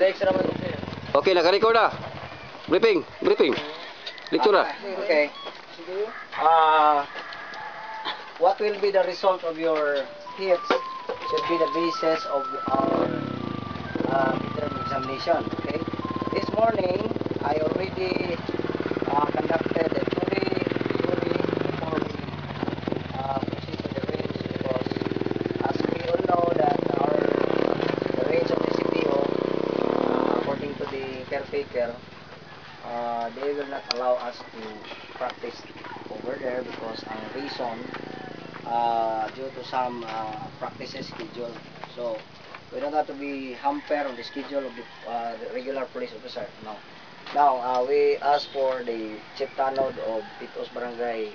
extra man sir. Okay, naka-record na. Briefing. Lecture na. Okay. What will be the result of your hits should be the basis of our midterm examination. Okay. This morning, I already conducted a theory before we proceed to the range, because as we all know that the range of the CPO, according to the caretaker, they will not allow us to practice over there because ang reason due to some practices schedule. So we don't have to be hampered on the schedule of the regular police officer. No. Now we ask for the chief tanod of Pitos Barangay,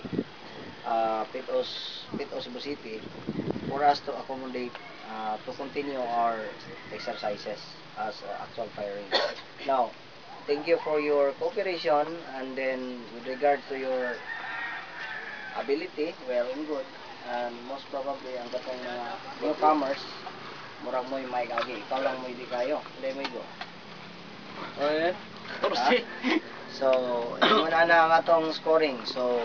Pitos Cebu City, for us to accommodate to continue our exercises as actual firing. Now, thank you for your cooperation, and then with regard to your ability, well and good, and most probably ang gatong mga newcomers, murag mo'y may gagi, ikaw lang mo'y di kayo, hindi mo'y go. Oh yeah. Torsi. So, yun na ang atong scoring. So,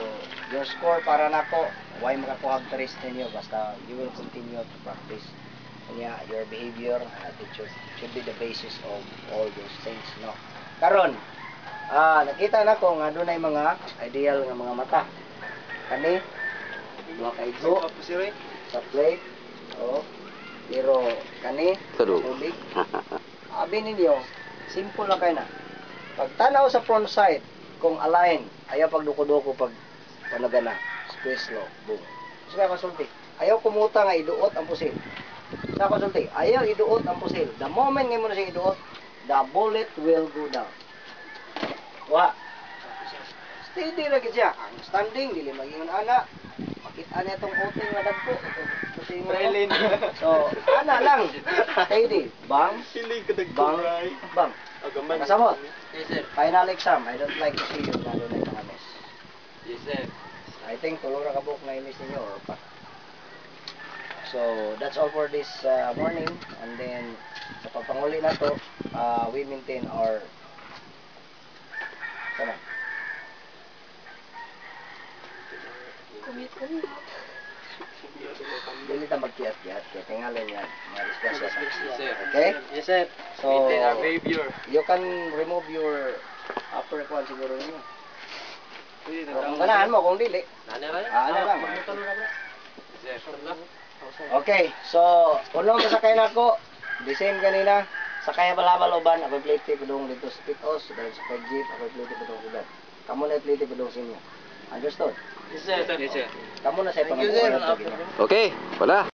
your score para nako, why makakuha ang test ninyo, basta you will continue to practice. Kanya, your behavior and attitude should be the basis of all those things, no? Karon, nakita na ko nga dunay mga ideal nga mga mata. Kani, duha ka igo sa plate. Oh, pero kani, tubig. Abi ninyo, simple lang kayo na. Pag tanaw sa front side, kung align, ayaw pagduko-duko pag panagana, squeeze low, boom. So kaya konsulti, ayaw kumuta nga iduot ang pusil. Sa konsulti, ayaw iduot ang pusil. The moment nga mo na siya iduot, the bullet will go down. Wa. Steady lagi siya. Ang standing, dili maging ana. Makita niya itong uting na dagko. So, ana lang. Steady. Bang. Bang. Bang. Kasamot. Yes sir. Final exam. I don't like to see you na doon ay mga miss. Yes sir. I think tulong na kabuk na i-miss ninyo or pa. So, that's all for this morning. And then, sa pagpanguli na to, we maintain our sama. Kumit. Dili ta magkiyat-kiyat, kaya tingalan yan. Mga disgrasya sa. Yes sir. Okay? Yes sir. So, maintain our behavior. you can remove your upper equal siguro ninyo. Pwede na. Kung ganahan mo, kung dili. Nana lang. Ano lang. Yes sir. Okay, so, unong kasakay na ko, the same kanina, sakay balabal uban, ako plate ko dong dito sa Pitos, dahil sa pag-jeep, ako plate ko dong uban. Kamu na plate ko dong sa inyo. Understood? Yes sir. Yes sir. Kamu na sa Thank you sir. pangalawa. Okay, wala.